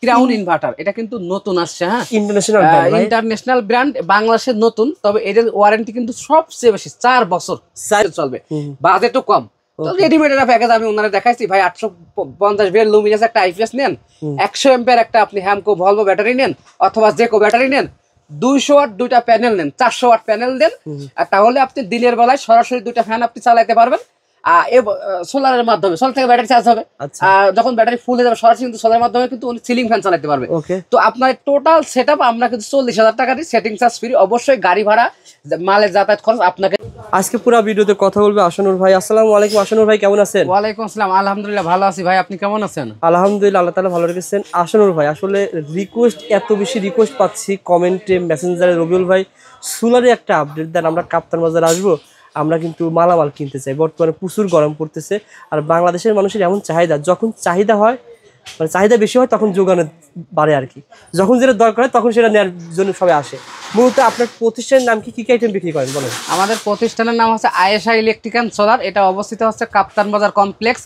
Crown inverter, এটা কিন্তু নতুন আসছে। হ্যাঁ, ইন্টারন্যাশনাল ব্র্যান্ড, বাংলাদেশের নতুন, তবে এদের ওয়ারেন্টি কিন্তু সবচেয়ে বেশি 4 বছর চলবে, বাজেটও কম। তো রেডিমেড একটা প্যাকেজ আমি ওনারা দেখাইছি ভাই, 850 ভের লুমিনাস একটা আইপিএস নেন, 100 এম্পিয়ার একটা আপনি হ্যামকো ভলভো ব্যাটারি নেন অথবা জেকো ব্যাটারি নেন, 200 ওয়াট দুইটা প্যানেল নেন, 400 ওয়াট প্যানেল দেন, আর তাহলে আপনি দিনের বেলায় সরাসরি দুইটা ফ্যান আপনি চালাতে পারবেন। সোলারের মাধ্যমে, সোলার থেকে ব্যাটারি চার্জ হবে, যখন ব্যাটারি ফুল হয়ে যাবে সরাসরি কিন্তু সোলারের মাধ্যমে কিন্তু সিলিং ফ্যান চালাতে পারবে। তো আপনার টোটাল সেটআপ আমরা কিন্তু 40,000 টাকা দিই, সেটিং চার্জ ফ্রি, অবশ্যই গাড়ি ভাড়া মালের যাতায়াত খরচ আপনাকে। আজকে পুরো ভিডিওতে কথা বলবে আশানুর ভাই। আসসালামু আলাইকুম আশানুর ভাই, কেমন আছেন? ওয়ালাইকুম আসসালাম, আলহামদুলিল্লাহ ভালো আছি ভাই, আপনি কেমন আছেন? আলহামদুলিল্লাহ, আল্লাহ তাআলা ভালো রেখেছেন। আশানুর ভাই আসলে এত বেশি রিকোয়েস্ট পাচ্ছি কমেন্টে, মেসেঞ্জারে, রবিউল ভাই সোলারে একটা আপডেট দেন, আমরা কাপ্তান বাজার আসবো, আমরা কিন্তু মালামাল কিনতে চাই। বর্তমানে প্রচুর গরম পড়তেছে, আর বাংলাদেশের মানুষের এমন চাহিদা, যখন চাহিদা হয় মানে চাহিদা বেশি হয় তখন যোগানো বাড়ে আর কি, যখন যেটা দরকার হয় তখন সেটা নেওয়ার জন্য সবাই আসে। মূলত আপনার প্রতিষ্ঠানের নাম কি, কি আইটেম বিক্রি করেন বলেন? আমাদের প্রতিষ্ঠানের নাম হচ্ছে আয়েশা ইলেকট্রিক অ্যান্ড সোলার, এটা অবস্থিত হচ্ছে কাপ্তান বাজার কমপ্লেক্স,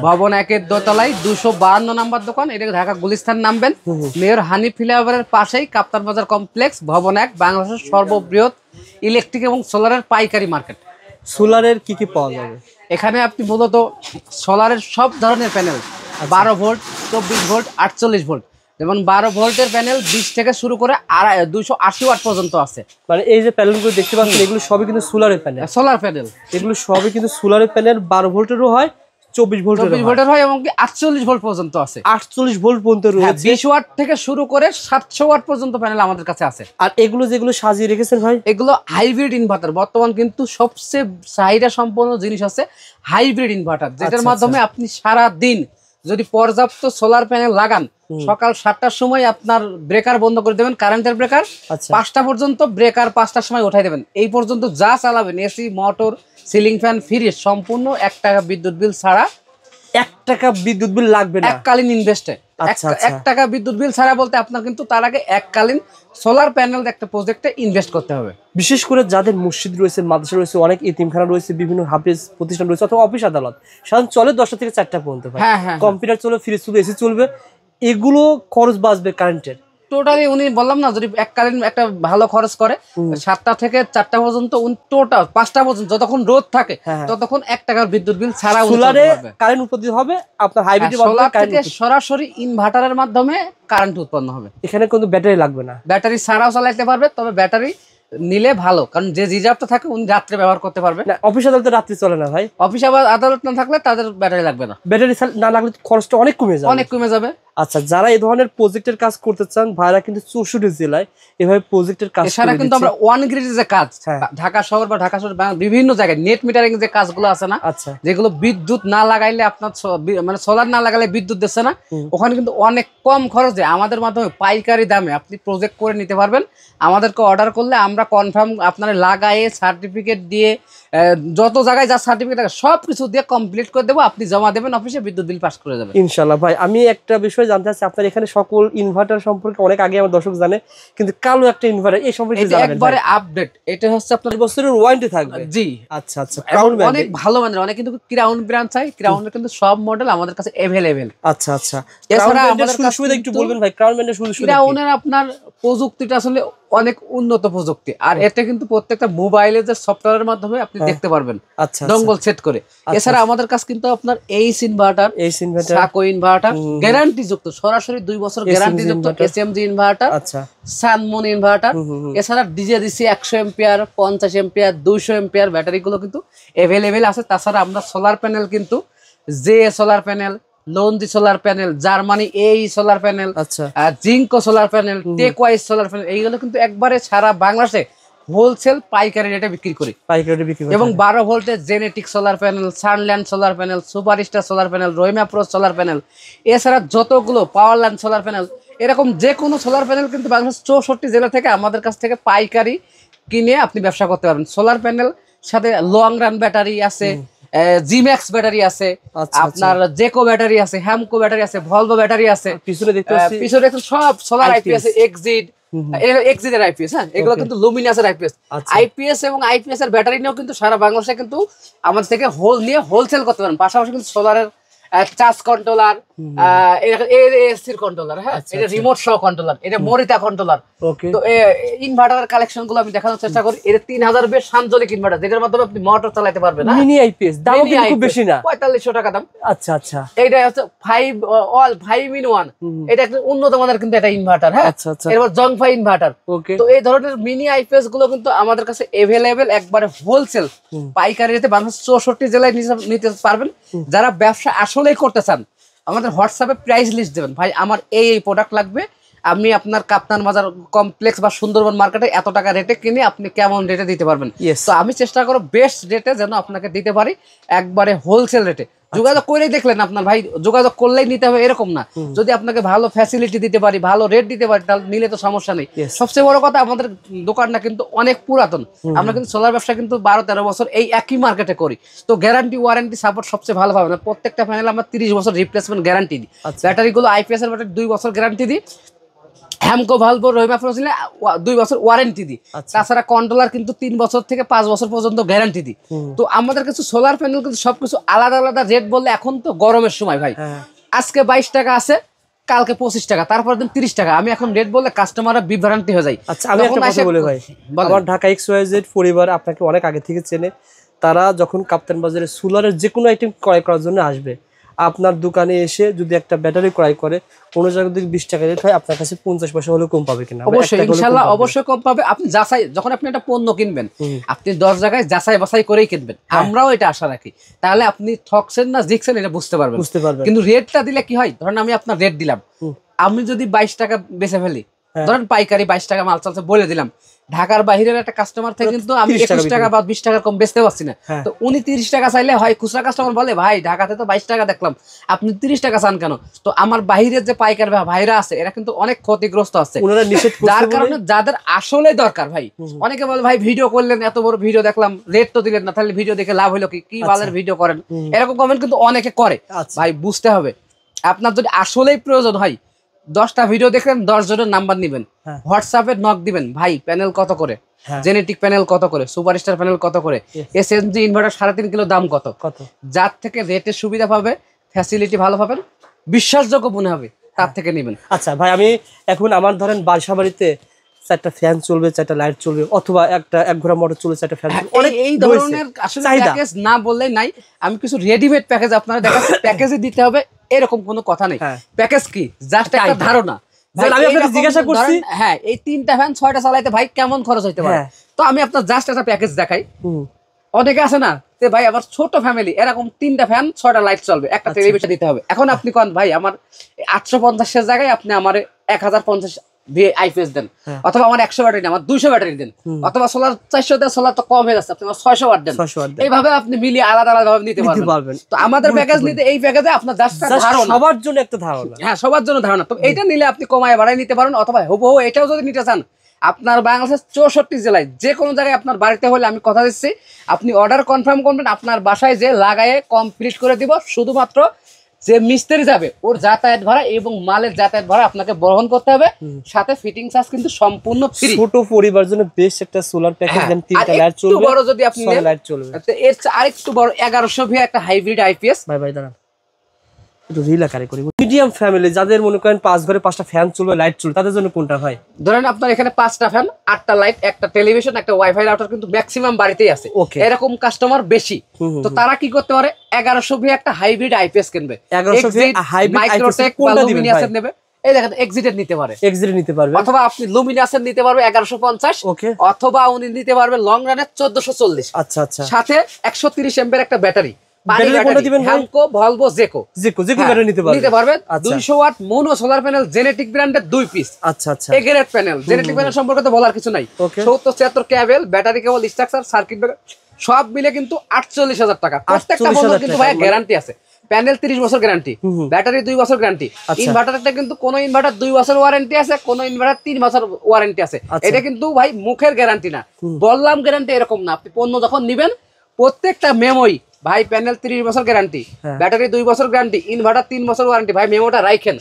ভবন 1-এর দোতলায় 252 নম্বর দোকান। এটা ঢাকা গুলিস্তান নামবেন, মেয়র হানি ফ্লাইওভারের পাশেই কাপ্তান বাজার কমপ্লেক্স, ভবন 1, বাংলাদেশের সর্ববৃহৎ ইলেকট্রিক এবং সোলারের পাইকারি মার্কেট। সোলারের কি কি পাওয়া যাবে এখানে? আপনি মূলত সোলারের সব ধরনের প্যানেল, 12 ভোল্ট, 24 ভোল্ট, 48 ভোল্ট, যেমন 12 ভোল্টের প্যানেল 20 থেকে শুরু করে 280 ওয়াট পর্যন্ত আছে। মানে এই যে প্যানেলগুলো দেখতে পাচ্ছেন এগুলো সবই কিন্তু সোলারের প্যানেল, সোলার প্যানেল, এগুলো সবই কিন্তু সোলারের প্যানেল। 12 ভোল্টেরও হয়, 24 ভোল্টের হয় এবং 48 ভোল্ট পর্যন্ত আছে। 48 ভোল্ট পর্যন্ত রয়েছে। 20 ওয়াট থেকে শুরু করে 700 ওয়াট পর্যন্ত প্যানেল আমাদের কাছে আছে। আর এগুলো যেগুলো সাজিয়ে রেখেছেন ভাই, এগুলো হাইব্রিড ইনভার্টার। বর্তমান কিন্তু সবচেয়ে চাহিদা সম্পন্ন জিনিস আছে হাইব্রিড ইনভার্টার, যেটার মাধ্যমে আপনি সারা দিন যদি পর্যাপ্ত সোলার প্যানেল লাগান, সকাল 7টার সময় আপনার ব্রেকার বন্ধ করে দেবেন, কারেন্টের ব্রেকার, 5টা পর্যন্ত ব্রেকার, 5টার সময় উঠাই দেবেন, এই পর্যন্ত যা চালাবেন, AC, motor, ceiling fan, fridge, সম্পূর্ণ 1 টাকা বিদ্যুৎ বিল ছাড়া। 1 টাকা বিদ্যুৎ বিল লাগবে না এককালীন ইনভেস্টে। 1 টাকা বিদ্যুৎ বিল ছাড়া বলতে আপনার কিন্তু তার আগে এককালীন সোলার প্যানেল একটা প্রজেক্টে ইনভেস্ট করতে হবে। বিশেষ করে যাদের মসজিদ রয়েছে, মাদ্রাসা রয়েছে, অনেক এতিমখানা রয়েছে, বিভিন্ন হাফেজ প্রতিষ্ঠান রয়েছে, অথবা অফিস আদালত, সাধারণ চলে 10টা থেকে 4টা পর্যন্ত, কম্পিউটার চলবে, ফ্রিজ চলবে, এসি চলবে, এগুলো খরচ বাঁচবে কারেন্টের। টোটালি উনি বললাম না, যদি এককালীন একটা ভালো খরচ করে 7টা থেকে 4টা পর্যন্ত, টোটাল 5টা পর্যন্ত যতক্ষণ রোদ থাকে ততক্ষণ 1 টাকার বিদ্যুৎ বিল ছাড়া সোলারে কারেন্ট উৎপত্তি হবে। আপনার হাইব্রিড সোলার থেকে সরাসরি ইনভার্টারের মাধ্যমে কারেন্ট উৎপন্ন হবে। এখানে কোনো ব্যাটারি লাগবে না, ব্যাটারি ছাড়াও চালাতে পারবে, তবে ব্যাটারি নিলে ভালো, কারণ যে রিজার্ভটা থাকে উনি রাত্রে ব্যবহার করতে পারবে। অফিস আদালতে রাত্রে চলে না ভাই, অফিস আদালত না থাকলে তাদের ব্যাটারি লাগবে না, ব্যাটারি না লাগলে খরচটা অনেক কমে যাবে। আচ্ছা, যারা এই ধরনের প্রজেক্টের কাজ করতে চান, ভাইরা কিন্তু 64 জেলায় এভাবে প্রজেক্টের কাজ। এছাড়া কিন্তু আমরা ওয়ান গ্রিডের যে কাজ, ঢাকা শহর বা ঢাকা শহর বিভিন্ন জায়গায় নেট মিটারিং যে কাজগুলো আছে না, যেগুলো বিদ্যুৎ না লাগাইলে আপনার মানে সোলার না লাগালে বিদ্যুৎ দিচ্ছে না, ওখানে কিন্তু অনেক কম খরচে আমাদের মাধ্যমে পাইকারি দামে আপনি প্রজেক্ট করে নিতে পারবেন। আমাদেরকে অর্ডার করলে আমরা কনফার্ম আপনারা লাগায়ে সার্টিফিকেট দিয়ে, যত জায়গায় যা সার্টিফিকেট থাকে সব কিছু দিয়ে কমপ্লিট করে দেবো, আপনি জমা দেবেন অফিসে, বিদ্যুৎ বিল পাস করে যাবেন ইনশাআল্লাহ। ভাই আমি একটা বিষয় জানতে চাচ্ছি, আপনার এখানে সকল ইনভার্টার সম্পর্কে অনেক আগে আমার দর্শক জানে, কিন্তু কালো একটা ইনভার্টার এই সম্পর্কে জানেন একবারে আপডেট, এটা হচ্ছে আপনার বছরের ওয়ারেন্টি থাকবে। জি আচ্ছা আচ্ছা, ক্রাউন অনেক ভালো মানের, অনেক কিন্তু ক্রাউন ব্র্যান্ড চাই, ক্রাউনের কিন্তু সব মডেল আমাদের কাছে अवेलेबल। আচ্ছা আচ্ছা, এছাড়া আমাদের কাছে সুবিধা একটু বলবেন ভাই, ক্রাউন ব্র্যান্ডের সুবিধা? ক্রাউনের আপনার প্রযুক্তিটা আসলে অনেক উন্নত প্রযুক্তি, আর এটা কিন্তু প্রত্যেকটা মোবাইলে যে সফটওয়্যারের মাধ্যমে আপনি দেখতে পারবেন ডঙ্গল সেট করে। এছাড়া আমাদের কাছে কিন্তু আপনার H inverter, Sako inverter, guarantee যুক্ত, সরাসরি 2 বছর গ্যারান্টি যুক্ত এসএমজি ইনভার্টার, সানমুন ইনভার্টার। এছাড়া ডিজেডিসি 100 এম্পিয়ার, 50 এম্পিয়ার, 200 এম্পিয়ার ব্যাটারিগুলো কিন্তু अवेलेबल আছে। তাছাড়া আমরা সোলার প্যানেল কিন্তু J solar panel, Longi solar panel, Germany এই solar panel, Jinko solar panel, Techwise solar panel, এইগুলো কিন্তু একবারে সারা বাংলাদেশে হোলসেল পাইকারি রেটে বিক্রি করি। এবং 12 ভোল্টের genetic solar panel, Sunland solar panel, superstar solar panel, Rahima pro solar panel, এছাড়া যতগুলো পাওয়ারল্যান্ড সোলার প্যানেল, এরকম যে কোনো সোলার প্যানেল কিন্তু বাংলাদেশ 64 জেলা থেকে আমাদের কাছ থেকে পাইকারি কিনে আপনি ব্যবসা করতে পারবেন। সোলার প্যানেল সাথে লং রান ব্যাটারি আছে, জিম্যাক্স ব্যাটারি আছে, আপনার জেকো ব্যাটারি আছে, হ্যামকো ব্যাটারি আছে, ভলভো ব্যাটারি আছে, পিছনে দেখতে সব সোলার আইপিএস, এক্সিড এর আইপিএস, এগুলো কিন্তু লুমিনাস এর আইপিএস। আইপিএস এবং আইপিএস এর ব্যাটারি নিয়েও কিন্তু সারা বাংলাদেশে কিন্তু আমাদের থেকে হোলসেল করতে পারেন। পাশাপাশি কিন্তু সোলারের চার্জ কন্ট্রোলার, এসির কন্ট্রোলার, হ্যাঁ এটা রিমোট সহ কন্ট্রোলার, এটা মরিতা কন্ট্রোলার। তো ইনভার্টারের কালেকশন গুলো আমি দেখানোর চেষ্টা করি। এটা 3000 বেশ আনজলিক ইনভার্টার, যেটার মাধ্যমে আপনি মোটর চালাতে পারবেন। মিনি আইপিএস দাম কিন্তু খুব বেশি না, 4500 টাকা দাম। আচ্ছা আচ্ছা, এটা হচ্ছে 5-in-1, এটা একটা উন্নত মানের কিন্তু এটা ইনভার্টার। হ্যাঁ আচ্ছা আচ্ছা, এরপর জংফাই ইনভার্টার। তো এই ধরনের মিনি আইপিএস গুলো কিন্তু আমাদের কাছে এভেলেবেল, একবারে হোলসেল পাইকারি রেটে 64 জেলায় নিতে পারবেন। যারা ব্যবসা আসলেই করতে চান, আমাদের হোয়াটসঅ্যাপে প্রাইস লিস্ট দেবেন, ভাই আমার এই প্রোডাক্ট লাগবে, আমি আপনার কাপ্তান বাজার কমপ্লেক্স বা সুন্দরবন মার্কেটে এত টাকা রেটে কিনে আপনি কেমন রেটে দিতে পারবেন। তো আমি চেষ্টা করব বেস্ট রেটে যেন আপনাকে দিতে পারি, একবারে হোলসেল রেটে। যোগাযোগ করেই দেখলেন আপনার ভাই, যোগাযোগ করলেই নিতে হবে এরকম না, যদি আপনাকে ভালো ফ্যাসিলিটি দিতে পারি, ভালো রেট দিতে পারি, তাহলে নিলে তো সমস্যা নেই। সবচেয়ে বড় কথা, আমাদের দোকানটা কিন্তু অনেক পুরাতন, আমরা কিন্তু সোলার ব্যবসা কিন্তু 12-13 বছর এই একই মার্কেটে করি। তো গ্যারান্টি ওয়ারেন্টি সাপোর্ট সবচেয়ে ভালো পাবেন। প্রত্যেকটা প্যানেল আমরা 30 বছর রিপ্লেসমেন্ট গ্যারান্টি দিই। ব্যাটারিগুলো আইপিএস এর ব্যাটারি 2 বছর গ্যারান্টি দিই, হ্যামকো ভালভো রহিমা ফ্রোজিলে 2 বছর ওয়ারেন্টি দিই। তাছাড়া কন্ট্রোলার কিন্তু 3 বছর থেকে 5 বছর পর্যন্ত গ্যারান্টি দিই। তো আমাদের কাছে সোলার প্যানেল কিন্তু সবকিছু আলাদা আলাদা রেট বললে, এখন তো গরমের সময় ভাই, আজকে 22 টাকা আছে, কালকে 25 টাকা, তারপর দিন 30 টাকা। আমি এখন রেট বললে কাস্টমাররা বিভ্রান্তি হয়ে যায়। আচ্ছা, আমি একটা কথা বলি ভাই, আমার ঢাকা XYZ পরিবার আপনাকে অনেক আগে থেকে চেনে। তারা যখন কাপ্তান বাজারে সোলারের যে কোনো আইটেম ক্রয় করার জন্য আসবে, আপনার দোকানে এসে যদি একটা ব্যাটারি ক্রয় করে, কোনো জায়গায় যদি 20 টাকা রেট হয়, আপনার কাছে 50 পয়সা হলেও কম পাবে কিনা? অবশ্যই, ইনশাআল্লাহ অবশ্যই কম পাবে। আপনি যাচাই, যখন আপনি একটা পণ্য কিনবেন, আপনি 10 জায়গায় যাচাই বাছাই করেই কিনবেন, আমরাও এটা আশা রাখি। তাহলে আপনি ঠকছেন না জিতছেন এটা বুঝতে পারবেন। কিন্তু রেটটা দিলে কি হয়, ধরেন আমি আপনার রেট দিলাম, আমি যদি 22 টাকা বেচে ফেলি, ধরেন পাইকারি 22 টাকা মাল চলছে বলে দিলাম, ঢাকার বাইরের একটা কাস্টমার থেকে কিন্তু আমি 21 টাকা বা 20 টাকা কম বেচতে পারছি না। তো উনি 30 টাকা চাইলে হয়, খুচরা কাস্টমার বলে ভাই ঢাকাতে তো 22 টাকা দেখলাম, আপনি 30 টাকা চান কেন? তো আমার বাইরের যে পাইকার ভাইরা আছে, এরা কিন্তু অনেক ক্ষতিগ্রস্ত আছে, যার কারণে যাদের আসলে দরকার ভাই, অনেকে বলে ভাই ভিডিও করলেন, এত বড় ভিডিও দেখলাম, রেট তো দিলেন না, তাহলে ভিডিও দেখে লাভ হলো কি বালের ভিডিও করেন, এরকম কমেন্ট কিন্তু অনেকে করে। ভাই বুঝতে হবে, আপনার যদি আসলেই প্রয়োজন হয়, 10টা ভিডিও দেখলেন, 10 জনের নাম্বার নিবেন, হোয়াটসঅ্যাপে নক দিবেন, ভাই প্যানেল কত করে, জেনেটিক প্যানেল কত করে, সুপারস্টার প্যানেল কত করে, এসএনজি ইনভার্টার 3.5 কিলো দাম কত, যার থেকে রেটের সুবিধা পাবে, ফ্যাসিলিটি ভালো পাবেন, বিশ্বাসযোগ্য মনে হবে, তার থেকে নেবেন। আচ্ছা ভাই, আমি এখন আমার ধরেন বাসা বাড়িতে 4টা ফ্যান চলবে, 4টা লাইট চলবে, অথবা এক ঘোড়া মোটর চলবে, 4টা ফ্যান চলবে, অনেক এই ধরনের আসলে প্যাকেজ না বললেই নাই। আমি কিছু রেডিমেড প্যাকেজ আপনারা দেখাচ্ছি, প্যাকেজে দিতে হবে এরকম কোনো কথা নেই। প্যাকেজ কি, জাস্ট একটা ধারণা। আমি আপনাকে জিজ্ঞাসা করছি, হ্যাঁ এই 3টা ফ্যান 6টা চালাইতে ভাই কেমন খরচ হইতে পারে, তো আমি আপনার জাস্ট একটা প্যাকেজ দেখাই। অনেকে আছে না যে ভাই আমার ছোট ফ্যামিলি, এরকম 3টা ফ্যান 6টা লাইট চলবে, একটা টেলিভিশন দিতে হবে। এখন আপনি কোন ভাই, আমার 850 এর জায়গায় আপনি আমার 1050 আইপিএস দেন, অথবা আমার 100 ব্যাটারি দেন, আমার 200 ব্যাটারি দেন, অথবা সোলার 400 দেন, সোলার তো কম হয়ে যাচ্ছে, আপনি আমার 600 ওয়াট দেন। এইভাবে আপনি মিলিয়ে আলাদা আলাদা ভাবে নিতে পারবেন। তো আমাদের প্যাকেজ নিতে, এই প্যাকেজে আপনার জাস্ট ধারণা, সবার জন্য একটা ধারণা, হ্যাঁ সবার জন্য ধারণা। তো এইটা নিলে আপনি কমায় বাড়ায় নিতে পারেন, অথবা হুবহু এটাও যদি নিতে চান, আপনার বাংলাদেশের 64 জেলায় যে কোনো জায়গায় আপনার বাড়িতে হলে, আমি কথা দিচ্ছি, আপনি অর্ডার কনফার্ম করবেন, আপনার বাসায় যে লাগায়ে কমপ্লিট করে দিব। শুধুমাত্র যে মিস্ত্রি যাবে, ওর যাতায়াত ভাড়া এবং মালের যাতায়াত ভাড়া আপনাকে বহন করতে হবে, সাথে ফিটিং চার্জ কিন্তু সম্পূর্ণ ফ্রি। ছোট পরিবার জন্য বেশ একটা সোলার প্যাকেজ দেন, 3টা লাইট চলবে, বড় যদি আপনি লাইট চলবে, এর আরেকটু বড় 1100 ভি একটা হাইব্রিড আইপিএস। ভাই দাঁড়ান, একটু রিলাকারি করি। মিডিয়াম ফ্যামিলি যাদের মনে করেন 5 ঘরে 5টা ফ্যান চলবে, লাইট চলবে, তাদের জন্য কোনটা হয়? ধরেন আপনার এখানে 5টা ফ্যান, 8টা লাইট, একটা টেলিভিশন, একটা ওয়াইফাই রাউটার কিন্তু ম্যাক্সিমাম বাড়িতেই আছে, এরকম কাস্টমার বেশি। তো তারা কি করতে পারে, 1100 ভি একটা হাইব্রিড আইপিএস কিনবে। 1100 ভি হাইব্রিড আইপিএস কোনটা দিবেন ভাই? নেবে, এই দেখেন এক্সিটেড নিতে পারে, এক্সিটেড নিতে পারবে, অথবা আপনি লুমিনাসের নিতে পারবে 1150, অথবা উনি নিতে পারবে লং রানের 1440। আচ্ছা আচ্ছা, সাথে 130 এমপির একটা ব্যাটারি, নিতে পারবে 200 watt mono solar panel, genetic ব্র্যান্ডের 2 পিস। আচ্ছা আচ্ছা, এগ্রেড প্যানেল। জেনেটিক প্যানেল সম্পর্কে তো বলার কিছু নাই, 70-76 cable, battery cable, structure, circuit breaker সব মিলে কিন্তু 48,000 টাকা। প্রত্যেকটা বছর কিন্তু ভাই গ্যারান্টি আছে। প্যানেল 30 বছর গ্যারান্টি, ব্যাটারি 2 বছর গ্যারান্টি। ইনভার্টারটা কিন্তু কোন ইনভার্টার 2 বছর ওয়ারেন্টি আছে, কোন ইনভার্টার 3 বছর ওয়ারেন্টি আছে। এটা কিন্তু ভাই মুখের গ্যারান্টি না, বললাম গ্যারান্টি এরকম না। আপনি পণ্য যখন নিবেন, প্রত্যেকটা মেমোরি ভাই প্যানেল 30 বছর গ্যারান্টি, ব্যাটারি 2 বছর গ্যারান্টি, ইনভার্টার 3 বছর ওয়ারেন্টি। ভাই মেমোটা রাখেন,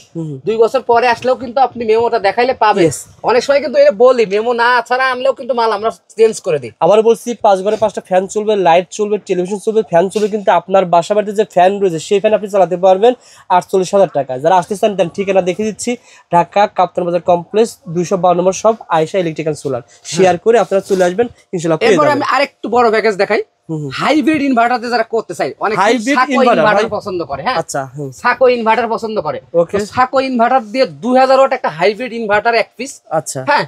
2 বছর পরে আসলেও কিন্তু আপনি মেমোটা দেখাইলে পাবেন। অনেক সময় কিন্তু এটা বলি মেমো না ছাড়া আনলেও কিন্তু মাল আমরা চেঞ্জ করে দিই। আবার বলছি 5 ঘরে 5টা ফ্যান চলবে, লাইট চলবে, টেলিভিশন চলবে, ফ্যান চলবে, কিন্তু আপনার বাসা বাড়িতে যে ফ্যান রয়েছে সেই ফ্যান আপনি চালাতে পারবেন 48,000 টাকা। যারা আসতে চান দেন ঠিকানা দেখে দিচ্ছি, ঢাকা কাপ্তান বাজার কমপ্লেক্স 252 নম্বর shop Ayesha electrical solar. Share করে আপনারা চলে আসবেন ইনশাআল্লাহ। এরপর আমি আরেকটু বড় প্যাকেজ দেখাই, হাইব্রিড ইনভার্টারতে যারা করতে চাই, অনেক সাকো ইনভার্টার পছন্দ করে। হ্যাঁ আচ্ছা, সাকো ইনভার্টার পছন্দ করে। ওকে, সাকো ইনভার্টার দিয়ে 2000 ওয়াট একটা হাইব্রিড ইনভার্টার এক পিস। আচ্ছা হ্যাঁ,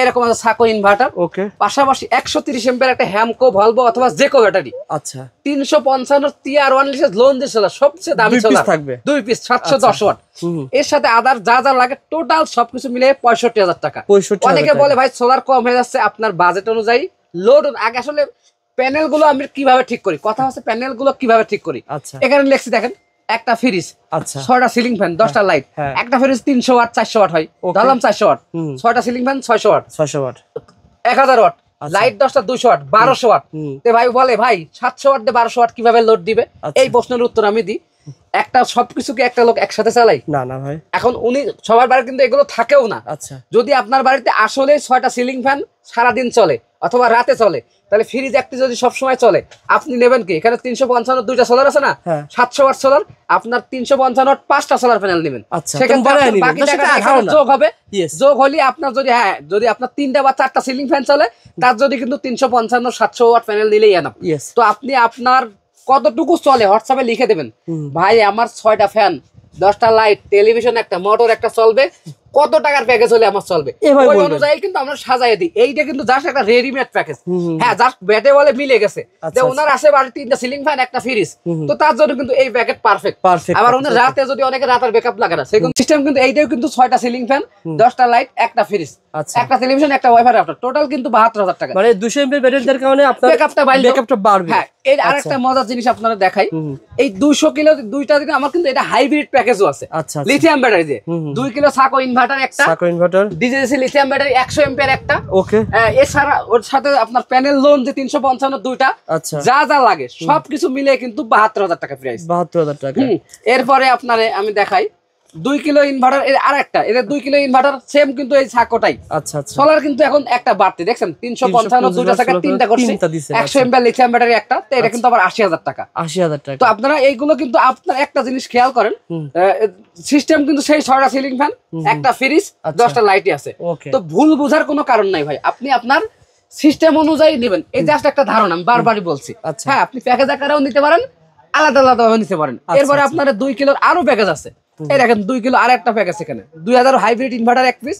এরকম আছে সাকো ইনভার্টার। ওকে, পাশাপাশি 130 এম্পিয়ার একটা হ্যামকো ভলভো অথবা জেকো ব্যাটারি। আচ্ছা, 355 TR1 লিটার লোন দিয়ে সোলার, সবচেয়ে দামি সোলার থাকবে, 2 পিস 710 ওয়াট। এর সাথে আদার যা যা লাগে টোটাল সবকিছু মিলে 65,000 টাকা। অনেকে বলে ভাই সোলার কম হয়ে যাচ্ছে, আপনার বাজেট অনুযায়ী লোড। আগে আসলে প্যানেল গুলো আমি কিভাবে ঠিক করি, কথা হচ্ছে প্যানেল গুলো কিভাবে ঠিক করি। এখানে লেখছি দেখেন, একটা ফ্রিজ, 6টা সিলিং ফ্যান, 10টা লাইট, একটা ফ্রিজ 300 ওয়াট 400 ওয়াট হয়, ধরলাম 400 ওয়াট, 6টা ceiling fan 600 watt, 1000 watt, light 10টা 200 ওয়াট, 1200 ওয়াট। তে ভাই বলে ভাই 700 ওয়াট দিয়ে 1200 ওয়াট কিভাবে লোড দিবে? এই প্রশ্নের উত্তর আমি দিই, একটা সবকিছু কি একটা লোক একসাথে চালাই? না না ভাই, এখন উনি সবার বাড়ি কিন্তু এগুলো থাকেও না। আচ্ছা, যদি আপনার বাড়িতে আসলে 6টা সিলিং ফ্যান সারাদিন চলে অথবা রাতে চলে, তাহলে ফ্রিজ একটি যদি সবসময় চলে, আপনি নেবেন কি? এখানে 355 দুইটা সোলার আছে না, 700 ওয়াট সোলার, আপনার 355 ওয়াট 5টা সোলার প্যানেল নেবেন। বাকি টাকা যোগ হবে, যোগ হলে আপনার যদি যদি আপনার 3টা বা 4টা সিলিং ফ্যান চলে, তার যদি কিন্তু 355 700 ওয়াট প্যানেল নিলেই এনাফ। তো আপনি আপনার কতটুকু চলে হোয়াটসঅ্যাপে লিখে দেবেন, ভাই আমার 6টা ফ্যান, 10টা লাইট, টেলিভিশন একটা, মোটর একটা চলবে, কত টাকার প্যাকেজ হলে আমার চলবে, ওই অনুযায়ী কিন্তু আমরা সাজাই দিই। এইটা কিন্তু জাস্ট একটা রেডিমেড প্যাকেজ। হ্যাঁ, জাস্ট ব্যাটে বলে মিলে গেছে যে ওনার আসে বাড়ি 3টা সিলিং ফ্যান একটা ফ্রিজ, তো তার জন্য কিন্তু এই প্যাকেট পারফেক্ট। আবার ওনার রাতে যদি অনেকে রাতের ব্যাকআপ লাগে না, সেরকম সিস্টেম কিন্তু এইটাও কিন্তু 6টা সিলিং ফ্যান, 10টা লাইট, একটা ফ্রিজ, একটা টেলিভিশন, একটা ওয়াইফাই রাউটার, টোটাল কিন্তু 72,000 টাকা। মানে 200 এমপি ব্যাটারির কারণে আপনার ব্যাকআপটা বাড়বে। হ্যাঁ, এই আরেকটা মজার জিনিস আপনারা দেখাই, এই 200 কিলো দুইটা দিকে আমার কিন্তু এটা হাইব্রিড প্যাকেজও আছে। আচ্ছা, লিথিয়াম ব্যাটারি দিয়ে 2 কিলো সাকো ইনভার্টার একটা, Sako inverter, DGC lithium battery 100 ampere একটা। ওকে, এছাড়া ওর সাথে আপনার প্যানেল লোন যে 355 দুইটা, আচ্ছা, যা যা লাগে সবকিছু মিলে কিন্তু 72,000 টাকা প্রাইস। 72,000 টাকা। এরপরে আপনারে আমি দেখাই 2 কিলো ইনভার্টার, এর আরেকটা, এদের 2 কিলো ইনভার্টার সেম কিন্তু এই সাকোটাই। আচ্ছা আচ্ছা, সোলার কিন্তু এখন একটা বাড়তি দেখছেন, 355 দুইটা থেকে তিনটা করছে, 100 এমপিয়ার লিথিয়াম ব্যাটারি একটা, তো এটা কিন্তু আবার 80,000 টাকা। 80,000 টাকা। তো আপনারা এইগুলো কিন্তু আপনার একটা জিনিস খেয়াল করেন, সিস্টেম কিন্তু সেই 6টা সিলিং ফ্যান, একটা ফ্রিজ, 10টা লাইটই আছে। তো ভুল বোঝার কোনো কারণ নাই ভাই, আপনি আপনার সিস্টেম অনুযায়ী নেবেন। এই জাস্ট একটা ধারণা, আমি বারবারই বলছি। হ্যাঁ, আপনি প্যাকেজ আকারেও নিতে পারেন, আলাদা আলাদা নিতে পারেন। এরপরে আপনার 2 কিলোর আরো প্যাকেজ আছে, এই দেখেন 2 কিলো আর একটা প্যাকেজ, এখানে 2000 হাইব্রিড ইনভার্টার এক পিস,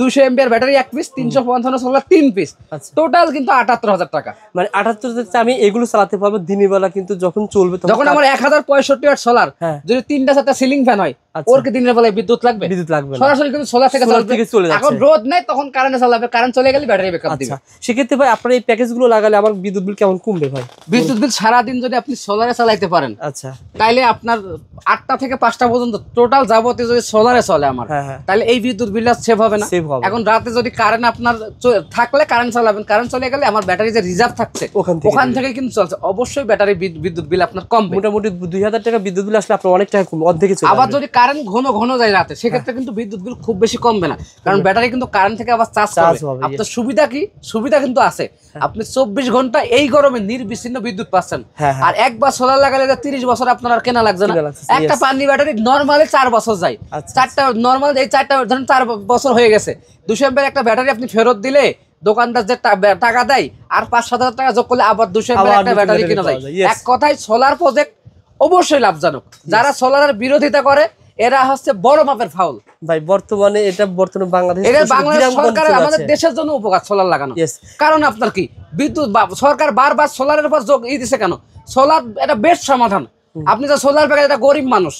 200 এমপিয়ার ব্যাটারি এক পিস, 355 সোলার 3 পিস, টোটাল কিন্তু 78,000 টাকা। মানে 78,000 আমি এগুলো চালাতে পারবো দিনের বেলা, কিন্তু যখন চলবে যখন আমার 1065 ওয়াট সোলার, যদি 3টা 4টা সিলিং ফ্যান হয়, ওর কি দিনের বেলায় বিদ্যুৎ লাগবে? বিদ্যুৎ লাগবে, সরাসরি কিন্তু সোলার থেকে চলে যাচ্ছে। এখন রোদ নাই, তখন কারেন্টে চালাবে, কারেন্ট চলে গেলে ব্যাটারি ব্যাকআপ দিবে। সেক্ষেত্রে ভাই আপনার এই প্যাকেজগুলো লাগালে আমার বিদ্যুৎ বিল কেমন কমবে ভাই? বিদ্যুৎ বিল সারা দিন যদি আপনি সোলারে চালাতে পারেন, আচ্ছা, তাইলে আপনার 8টা থেকে 5টা পর্যন্ত টোটাল যাবতীয় যদি সোলারে চলে আমার, তাহলে এই বিদ্যুৎ বিলটা সেভ হবে না। এখন রাতে যদি কারেন্ট আপনার থাকলে কারেন্ট চালাবেন, কারেন্ট চলে গেলে আমার ব্যাটারি যে রিজার্ভ থাকছে ওখান থেকে কিন্তু চলছে, অবশ্যই ব্যাটারি বিদ্যুৎ বিল আপনার কম। মোটামুটি 2000 টাকা বিদ্যুৎ বিল আসলে আপনার অনেক টাকা কম, অর্ধেকে চলে। আবার যদি কারেন্ট ঘন ঘন যায় রাতে, সেক্ষেত্রে কিন্তু বিদ্যুৎ বিল খুব বেশি কমবে না, কারণ ব্যাটারি কিন্তু কারেন্ট থেকে আবার চার্জ হবে। আপনার সুবিধা কি? সুবিধা কিন্তু আছে, আপনি 24 ঘন্টা এই গরমে নির্বিচ্ছিন্ন বিদ্যুৎ পাচ্ছেন। আর একবার সোলার লাগালে 30 বছর আপনার আর কেনা লাগছে না। একটা পানি ব্যাটারি নরমালি 4 বছর যায়, 4টা নরমাল, এই 4টা ধরেন 4 বছর হয়ে গেছে, 200 এমপিয়ার একটা ব্যাটারি আপনি ফেরত দিলে দোকানদার যে টাকা দেয় আর 5-7 হাজার টাকা যোগ করলে আবার 200 এমপিয়ার একটা ব্যাটারি কিনা যায়। এক কথায় সোলার প্রজেক্ট অবশ্যই লাভজনক। যারা সোলারের বিরোধিতা করে এরা হচ্ছে বড় মাপের ফাউল ভাই। বর্তমানে এটা বর্তমানে বাংলাদেশ সরকার আমাদের দেশের জন্য উপকার সোলার লাগানো, কারণ আপনার কি বিদ্যুৎ সরকার বারবার সোলারের উপর যোগ দিছে কেন? সোলার এটা বেস্ট সমাধান। আপনি তো সোলার প্যাকেজ, একটা গরিব মানুষ,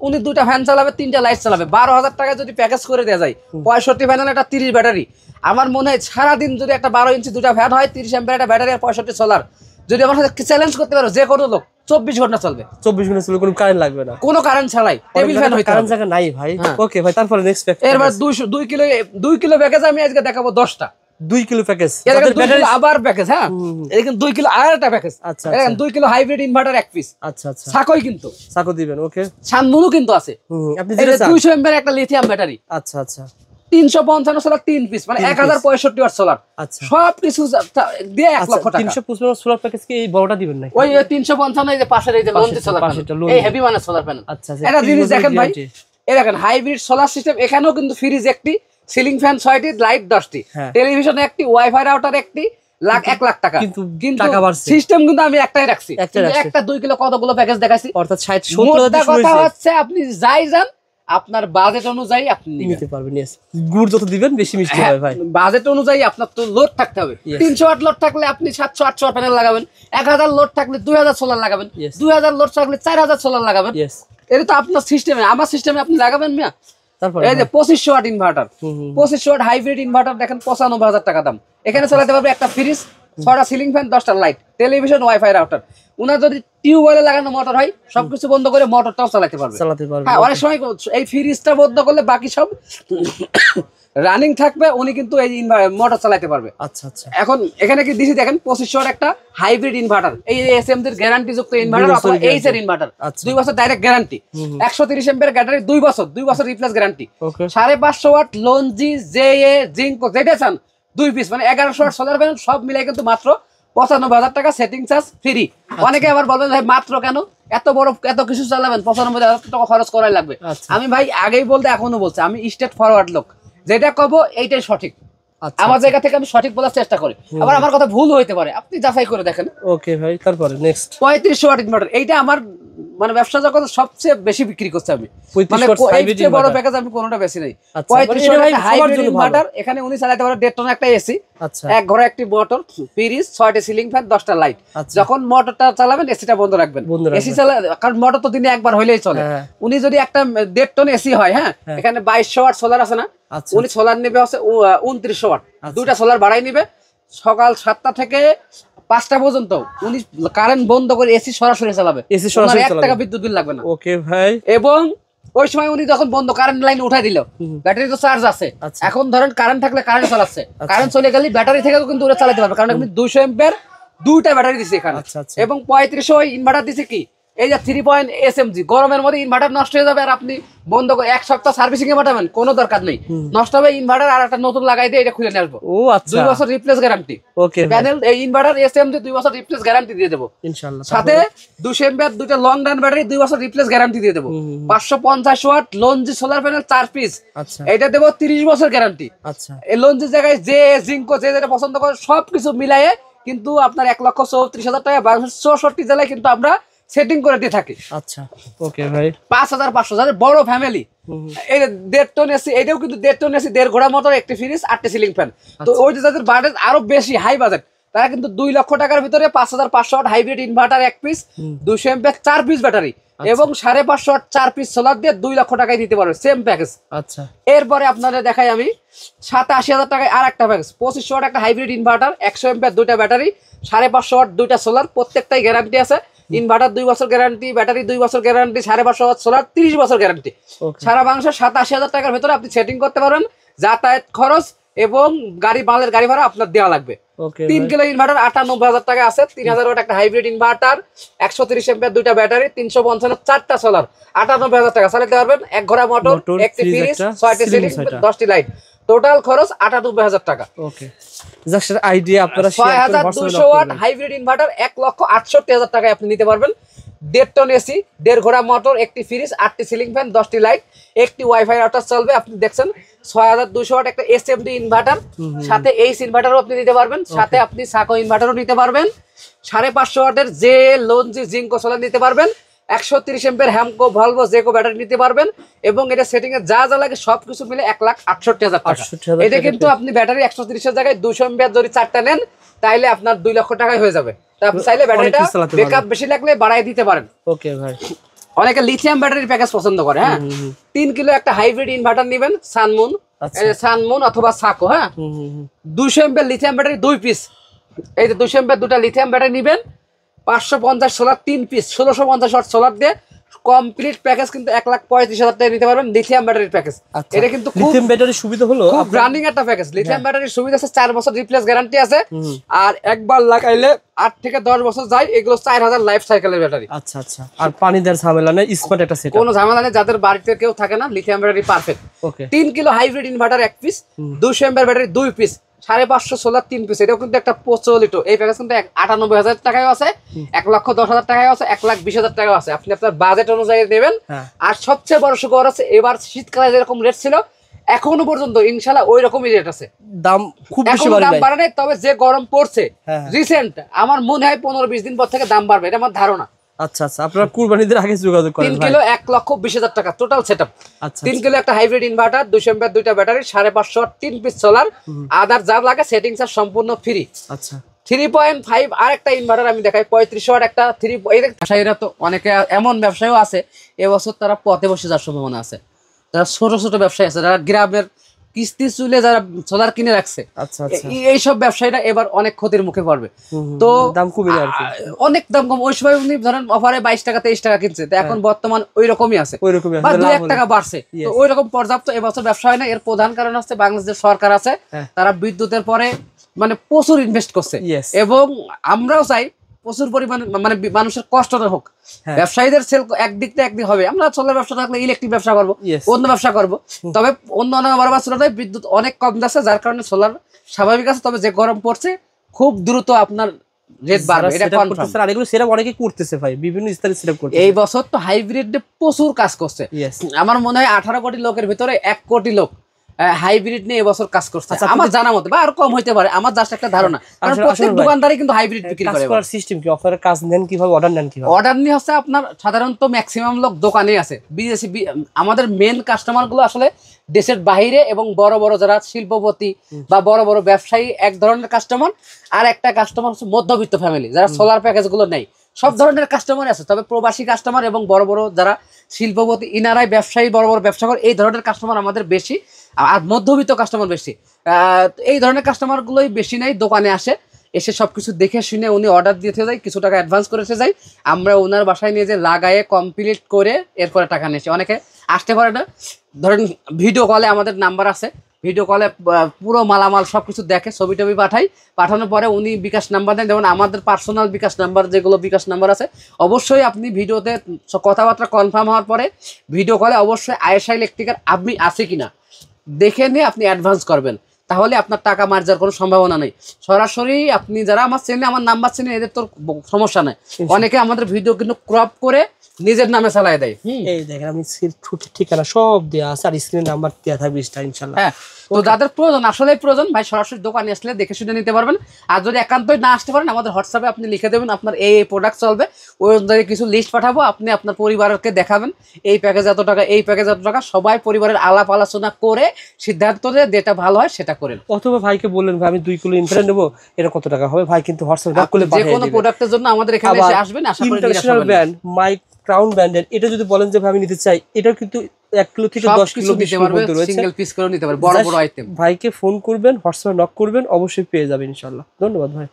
উনি 2টা ফ্যান চালাবে, 3টা লাইট চালাবে, 12,000 টাকা যদি প্যাকেজ করে দেওয়া যায়, 65 প্যানেল, একটা 30 ব্যাটারি, আমার মনে হয় সারাদিন যদি একটা 12 ইঞ্চি 2টা ফ্যান হয়, 30 এমপিয়ার একটা ব্যাটারি আর 65 সোলার, যদি আমার সাথে চ্যালেঞ্জ করতে পারো যে কোনো লোক, 24 ঘন্টা চলবে। 24 ঘন্টা চলবে, কোনো কারেন্ট লাগবে না, কোনো কারেন্ট ছাড়াই। টেবিল ফ্যান হইতে কারেন্ট জায়গা নাই ভাই। ওকে ভাই, তারপরে নেক্সট প্যাকেজ। এরপর 2 কিলো প্যাকেজ আমি আজকে দেখাবো 10টা। 2 কিলো প্যাকেজ, আবার প্যাকেজ। হ্যাঁ, এটা কিন্তু 2 কিলো আর একটা প্যাকেজ। আচ্ছা, এটা 2 কিলো হাইব্রিড ইনভার্টার এক পিস। আচ্ছা আচ্ছা, সাকোই কিন্তু সাকো দিবেন। ওকে, সানমুনও কিন্তু আছে। আপনি যেটা চান। 200 এমপিআর একটা লিথিয়াম ব্যাটারি। আচ্ছা আচ্ছা, 355 সোলার 3 পিস, মানে 1065 ওয়াট সোলার। আচ্ছা, সব কিছু দিয়ে 1 লক্ষ টাকা। 355 সোলার প্যাকেজ কি এই বড়টা দিবেন নাকি? ওই 355 এই যে পাশের এই যে লঞ্চ সোলার প্যানেল, এই হেভি মানের সোলার প্যানেল। আচ্ছা, এটা জিনিস দেখেন ভাই, এই দেখেন হাইব্রিড সোলার সিস্টেম। এখানেও কিন্তু ফ্রিজ একটি, সিলিং ফ্যান 6টি, লাইট 10টি, টেলিভিশন একটি, ওয়াইফাই রাউটার একটি, 1 লাখ টাকা। কিন্তু টাকা বাড়ছে, সিস্টেম কিন্তু আমি একটাই রাখছি। একটা 2 কিলো কতগুলো প্যাকেজ দেখাইছি, অর্থাৎ 60-70 কথা হচ্ছে আপনি যাই যান আপনার বাজেট অনুযায়ী আপনি নিতে পারবেন। গুড় যত দিবেন বেশি মিষ্টি হবে ভাই। বাজেট অনুযায়ী আপনার তো লোড থাকতে হবে। 300 ওয়াট লোড থাকলে আপনি 700-800 ওয়াট প্যানেল লাগাবেন। 1000 লোড থাকলে 2000 সোলার লাগাবেন। 2000 লোড থাকলে 4000 সোলার লাগাবেন। এটা তো আপনার সিস্টেমে, আমার সিস্টেমে আপনি লাগাবেন মিয়া। এই যে 2500 watt inverter, 2500 watt hybrid inverter দেখেন 95,000 টাকা দাম। এখানে চালাতে পারবে একটা ফ্রিজ, 6টা সিলিং ফ্যান, 10টা লাইট, টেলিভিশন, ওয়াইফাই রাউটার। উনার যদি টিউবওয়েলে লাগানো মোটর হয় সবকিছু বন্ধ করে মোটরটাও চালাতে পারবে। হ্যাঁ, অনেক সময় এই ফ্রিজটা বন্ধ করলে বাকি সব রানিং থাকবে, উনি কিন্তু এই মোটর চালাতে পারবে। আচ্ছা আচ্ছা, এখন এখানে কি দিছি দেখেন 2500 ওয়াট একটা হাইব্রিড ইনভার্টার, এই এসএমডি এর গ্যারান্টি যুক্ত ইনভার্টার অথবা এইচ এর ইনভার্টার। 2 বছর ডাইরেক্ট গ্যারান্টি, 130 এম্পিয়ার ব্যাটারি, 2 বছর replace guarantee. 550 watt Longi JA Jinko যেটা চান 2 পিস, মানে 1100 ওয়াট সোলার প্যানেল সব মিলাই কিন্তু মাত্র 95,000 টাকা, সেটিং চার্জ ফ্রি। অনেকে আবার বলবেন ভাই মাত্র কেন, এত বড় এত কিছু চালাবেন 95,000 টাকা খরচ করাই লাগবে। আমি ভাই আগেই বলতে এখনো বলছি, আমি স্ট্রেট ফরওয়ার্ড লোক, যেটা কব এইটাই সঠিক। আমার জায়গা থেকে আমি সঠিক বলার চেষ্টা করি, আবার আমার কথা ভুল হইতে পারে, আপনি যাচাই করে দেখেন। ওকে ভাই, তারপরে নেক্সট 3500 ওয়াট ইনভার্টার, এইটা আমার মানে ব্যবসা জগতে সবচেয়ে বেশি বিক্রি করছে আমি, মানে এই বড় প্যাকেজ আমি কোনোটা বেশি নাই। 3500 ওয়াট হাইব্রিড ইনভার্টার, এখানে উনি চালাতে পারে 1.5 টন একটা এসি, এক ঘরে একটি মোটর, ফ্রিজ, 6টি সিলিং ফ্যান, 10টা লাইট। যখন মোটরটা চালাবেন এসিটা বন্ধ রাখবেন। এসি চালা, কারণ মোটর তো দিনে একবার হইলেই চলে। উনি যদি একটা 1.5 টন এসি হয়, হ্যাঁ, এখানে 2200 ওয়াট সোলার আছে না, উনি সোলার নেবে হচ্ছে 2900 ওয়াট, 2টা সোলার বাড়াই নিবে। সকাল 7টা থেকে 5টা পর্যন্ত উনি কারেন্ট বন্ধ করে এসি সরাসরি চালাবে, এসি সরাসরি 1 টাকা বিদ্যুৎ বিল লাগবে না। ওকে ভাই, এবং ওই সময় উনি যখন বন্ধ কারেন্ট লাইন উঠাই দিল, ব্যাটারি তো চার্জ আছে, এখন ধরেন কারেন্ট থাকলে কারেন্ট চালাচ্ছে, কারেন্ট চলে গেলে ব্যাটারি থেকে কিন্তু ওরা চালাতে পারবে, কারণ আপনি 200 এম্পিয়ার 2টা ব্যাটারি দিছে এখানে। এবং 3500 ইনভার্টার দিছে কি, এই যে 3 পয়েন্ট এসএমজি, গরমের মধ্যে ইনভার্টার নষ্ট হয়ে যাবে আর আপনি বন্ধ করে 1 সপ্তাহ সার্ভিসিং এ পাঠাবেন, কোনো দরকার নেই। নষ্ট হবে ইনভার্টার, আর একটা নতুন লাগাই দিয়ে এটা খুলে নিয়ে আসবো। 2 বছর রিপ্লেস গ্যারান্টি। ওকে, প্যানেল এই ইনভার্টার এসএমজি 2 বছর রিপ্লেস গ্যারান্টি দিয়ে দেবো ইনশাআল্লাহ। সাথে 200 এম্পিয়ার 2টা লং রান ব্যাটারি 2 বছর রিপ্লেস গ্যারান্টি দিয়ে দেবো। 550 watt Longi solar panel 4 piece, এটা দেবো 30 বছর গ্যারান্টি। আচ্ছা, এই লঞ্জির জায়গায় যে জিঙ্কো যে যেটা পছন্দ করে সবকিছু মিলাইয়ে কিন্তু আপনার 1,34,000 টাকা 64 জেলায় কিন্তু আমরা সেটিং করে দিয়ে থাকি। আচ্ছা, ওকে ভাই, 5500 যাদের বড় ফ্যামিলি, এই 1.5 টন এসি, এটাও কিন্তু 1.5 টন এসি, 1.5 ঘোড়া মোটর, একটি ফ্রিজ, 8টি সিলিং ফ্যান। তো ওই যে যাদের বাজেট আরো বেশি হাই বাজেট, তারা কিন্তু 2 লক্ষ টাকার ভিতরে 5500 ওয়াট হাইব্রিড ইনভার্টার এক পিস, 200 এম্পিয়ার 4 পিস ব্যাটারি এবং 550 ওয়াট 4 পিস সোলার দিয়ে 2 লক্ষ টাকায় দিতে পারবে সেম প্যাকেজ। আচ্ছা, এরপরে আপনাদের দেখাই আমি 87,000 টাকায় আর একটা প্যাকেজ, 2500 ওয়াট একটা হাইব্রিড ইনভার্টার, 100 এম্পিয়ার 2টা ব্যাটারি, 550 ওয়াট 2টা সোলার, প্রত্যেকটাই গ্যারান্টি আছে। ইনভার্টার 2 বছর গ্যারান্টি, ব্যাটারি 2 বছর গ্যারান্টি, 550 ওয়াট সোলার 30 বছর গ্যারান্টি। সারা বাংলাদেশে 87,000 টাকার ভিতরে আপনি সেটিং করতে পারবেন। যাতায়াত খরচ এবং মালের গাড়ি ভাড়া আপনার দেওয়া লাগবে। 3 কিলো ইনভার্টার 98,000 টাকা আছে, 3000 ওয়াট একটা হাইব্রিড ইনভার্টার, 130 এম্পিয়ার 2টা ব্যাটারি, 355 4টা সোলার, 98,000 টাকা চালাতে পারবেন। এক ঘোড়া মোটর, একটি ফ্রিজ, 6টি সিলিং, 10টি লাইট, টোটাল খরচ 98,000 টাকা। ওকে, জাস্ট আইডিয়া আপনারা 6200 ওয়াট হাইব্রিড ইনভার্টার 1,68,000 টাকায় আপনি নিতে পারবেন। 1.5 টন এসি, 1.5 ঘোড়া মোটর, একটি ফ্রিজ, 8টি সিলিং ফ্যান, 10টি লাইট, একটি ওয়াইফাই রাউটার চলবে। আপনি দেখছেন 6200 ওয়াট একটা এসএমডি ইনভার্টার, সাথে এইচ ইনভার্টারও আপনি নিতে পারবেন, সাথে আপনি সাকো ইনভার্টারও নিতে পারবেন, 550 ওয়াটের যে লঞ্জি জিঙ্কো সোলার নিতে পারবেন, 130 এম্পিয়ার হ্যামকো ভলভো জেকো ব্যাটারি নিতে পারবেন। এবং এটা সেটিং এ যা যা লাগে সবকিছু মিলে 1,68,000 টাকা। এটা কিন্তু আপনি ব্যাটারি 130 এর জায়গায় 200 এম্পিয়ার যদি 4টা নেন তাইলে আপনার 2 লক্ষ টাকায় হয়ে যাবে। তা আপনি চাইলে ব্যাটারিটা ব্যাকআপ বেশি লাগলে বাড়াই দিতে পারেন। ওকে ভাই, অনেকে লিথিয়াম ব্যাটারির প্যাকেজ পছন্দ করে। হ্যাঁ, 3 কিলো একটা হাইব্রিড ইনভার্টার নেবেন, সানমুন অথবা সাকো। হ্যাঁ, 200 এম্পিয়ার লিথিয়াম ব্যাটারি 2 পিস, এই যে 200 এম্পিয়ার 2টা লিথিয়াম ব্যাটারি নেবেন, 550 সোলার 3 পিস, 1650 ওয়াট সোলার দিয়ে কমপ্লিট প্যাকেজ কিন্তু 1,35,000 টাকা নিতে পারবেন লিথিয়াম ব্যাটারির প্যাকেজ। এটা কিন্তু লিথিয়াম ব্যাটারির সুবিধা হলো খুব রানিং একটা প্যাকেজ। লিথিয়াম ব্যাটারির সুবিধা আছে 4 বছর রিপ্লেস গ্যারান্টি আছে, আর একবার লাগাইলে 8 থেকে 10 বছর যায়। এগুলো 4000 লাইফ সাইকেলের ব্যাটারি। আচ্ছা আচ্ছা, আর পানি দেওয়ার ঝামেলা নেই, স্মার্ট একটা সেটআপ, কোনো ঝামেলা নেই। যাদের বাড়িতে কেউ থাকে না, লিথিয়াম ব্যাটারি পারফেক্ট। ওকে, 3 kilo hybrid inverter 1 piece, 200 MPR battery 2 piece, 550 solar 3 piece. এটাও কিন্তু একটা প্রচলিত এই প্যাকেজ কিন্তু 98,000 টাকায় আছে, 1,10,000 টাকায় আছে, 1,20,000 টাকায় আছে। আপনি আপনার বাজেট অনুযায়ী নেবেন। আর সবচেয়ে বড় সুখবর আছে, এবার শীতকালে যেরকম রেট ছিল এখনো পর্যন্ত ইনশাআল্লাহ ওই রকমই রেট আছে। দাম খুব বেশি বাড়ে নাই, তবে যে গরম পড়ছে রিসেন্ট, আমার মনে হয় 15-20 দিন পর থেকে দাম বাড়বে, এটা আমার ধারণা। আচ্ছা আচ্ছা, আপনারা কুরবানিদের আগে যোগাযোগ করেন। 3 কিলো 1,20,000 টাকা টোটাল সেটআপ। 3 কিলো একটা হাইব্রিড ইনভার্টার, 200 এমপিআর দুইটা ব্যাটারি, 550 3 পিস সোলার, আদার যা লাগে সেটিংস আর সম্পূর্ণ ফ্রি। আচ্ছা, 3.5 আর একটা ইনভার্টার আমি দেখাই, 3500 ওয়াট একটা 3। ব্যবসায়ীরা তো অনেকে এমন ব্যবসায়ীও আছে এবছর তারা পথে বসে যাওয়ার সম্ভাবনা আছে। যারা ছোট ছোট ব্যবসায়ী আছে, যারা গ্রামের কিস্তি চুলে যারা সোলার কিনে রাখছে, এইসব ব্যবসায়ীরা এবার অনেক ক্ষতির মুখে পড়বে। তো দাম কমে আর কি, অনেক দাম কম। ওই সময় উনি ধরেন অফারে 22 টাকা 23 টাকা কিনছে, তো এখন বর্তমান ওই রকমই আছে, বা 2-1 টাকা বাড়ছে। তো ওই রকম পর্যাপ্ত এবছর ব্যবসা হয় না। এর প্রধান কারণ হচ্ছে বাংলাদেশের সরকার আছে, তারা বিদ্যুতের পরে মানে প্রচুর ইনভেস্ট করছে, এবং আমরাও চাই প্রচুর পরিমাণে মানে মানুষের কষ্টটা হোক। ব্যবসায়ীদের সেল একদিক থেকে একদিক হবে। আমরা সোলার ব্যবসা থাকলে ইলেকট্রিক ব্যবসা করবো, অন্য ব্যবসা করবো। তবে অন্য বিদ্যুৎ অনেক কম যাচ্ছে, যার কারণে সোলার স্বাভাবিক আছে। তবে যে গরম পড়ছে খুব দ্রুত আপনার রেট বাড়বে, এটা কনফার্ম। আর এগুলো সেটআপ অনেকে করতেছে ভাই, বিভিন্ন স্তরে সেটআপ করতেছে। এই বছর তো হাইব্রিড প্রচুর কাজ করছে। আমার মনে হয় 18 কোটি লোকের ভিতরে 1 কোটি লোক হাইব্রিড নিয়ে এবছর কাজ করছে আমার জানা মতে, বা আর কম হইতে পারে, আমার জাস্ট একটা ধারণা। কারণ প্রত্যেক দোকানদারই কিন্তু হাইব্রিড বিক্রি করে। কাজ সিস্টেম কি, অফারের কাজ নেন কিভাবে, অর্ডার নেন কিভাবে? অর্ডার নিয়ে হচ্ছে আপনার সাধারণত ম্যাক্সিমাম লোক দোকানে আছে, বিদেশি। আমাদের মেন কাস্টমার গুলো আসলে দেশের বাইরে এবং বড় বড় যারা শিল্পপতি বা বড় বড় ব্যবসায়ী এক ধরনের কাস্টমার, আর একটা কাস্টমার হচ্ছে মধ্যবিত্ত ফ্যামিলি যারা সোলার প্যাকেজ গুলো নেয়। সব ধরনের কাস্টমার আছে, তবে প্রবাসী কাস্টমার এবং বড় বড় যারা শিল্পপতি, ইনারাই ব্যবসায়ী, বড় বড় ব্যবসা করে, এই ধরনের কাস্টমার আমাদের বেশি। আর মধ্যবিত্ত কাস্টমার বেশি। এই ধরনের কাস্টমার গুলোই বেশি নেই, দোকানে আসে, এসে সবকিছু দেখে শুনে উনি অর্ডার দিতে যায়, কিছু টাকা অ্যাডভান্স করেছে যাই, আমরা ওনার বাসায় নিয়ে যে লাগায়ে কমপ্লিট করে এরপরে টাকা নিয়েছি। অনেকে আসতে পারে না, ধরেন ভিডিও কলে আমাদের নাম্বার আছে, ভিডিও কলে পুরো মালামাল সবকিছু দেখে, ছবি টবি পাঠাই, পাঠানোর পরে উনি বিকাশ নাম্বার দেন। যেমন আমাদের পার্সোনাল বিকাশ নাম্বার, যেগুলো বিকাশ নাম্বার আছে, অবশ্যই আপনি ভিডিওতে কথাবার্তা কনফার্ম হওয়ার পরে ভিডিও কলে অবশ্যই আয়েশা ইলেকট্রিকের আপনি আছে কিনা দেখে নিয়ে আপনি অ্যাডভান্স করবেন, তাহলে আপনার টাকা মার যাওয়ার কোনো সম্ভাবনা নেই। সরাসরি আপনি যারা আমার চেনে, আমার নাম্বার চেনে, এদের তো সমস্যা নেই। অনেকে আমাদের ভিডিও কিন্তু ক্রপ করে নিজের নামে চালায় দেয়। এই দেখেন আমি ঠিকানা সব দেওয়া আছে, আর স্ক্রিনে নাম্বার দেওয়া থাকবে ইনশাআল্লাহ। হ্যাঁ, তো যাদের প্রয়োজন, আসলে প্রয়োজন ভাই, সরাসরি দোকানে আসলে দেখে শুনে নিতে পারবেন। আর যদি একান্তই না আসতে পারেন, আমাদের হোয়াটসঅ্যাপে আপনি লিখে দেবেন আপনার এই প্রোডাক্ট চলবে, ওই অনুযায়ী কিছু লিস্ট পাঠাবো, আপনি আপনার পরিবারকে দেখাবেন এই প্যাকেজ এত টাকা, এই প্যাকেজ এত টাকা, সবাই পরিবারের আলাপ আলোচনা করে সিদ্ধান্ত দিয়ে যেটা ভালো হয় সেটা করেন। অথবা ভাইকে বললেন ভাই আমি 2 কিলো ইনভার্টার নেবো, এটা কত টাকা হবে, ভাই কিন্তু হোয়াটসঅ্যাপে নক করলে যে কোনো প্রোডাক্টের জন্য আমাদের এখানে এসে আসবেন। আশা করি ইন্টারন্যাশনাল ব্র্যান্ড মাইক ক্রাউন ব্র্যান্ডের এটা যদি বলেন যে ভাই আমি নিতে চাই, এটা কিন্তু 1 কিলো থেকে 10 কিলো নিতে পারবে, সিঙ্গেল পিস করে নিতে পারবে, বড় বড় আইটেম। ভাইকে ফোন করবেন, হোয়াটসঅ্যাপে নক করবেন, অবশ্যই পেয়ে যাবেন ইনশাআল্লাহ। ধন্যবাদ ভাই।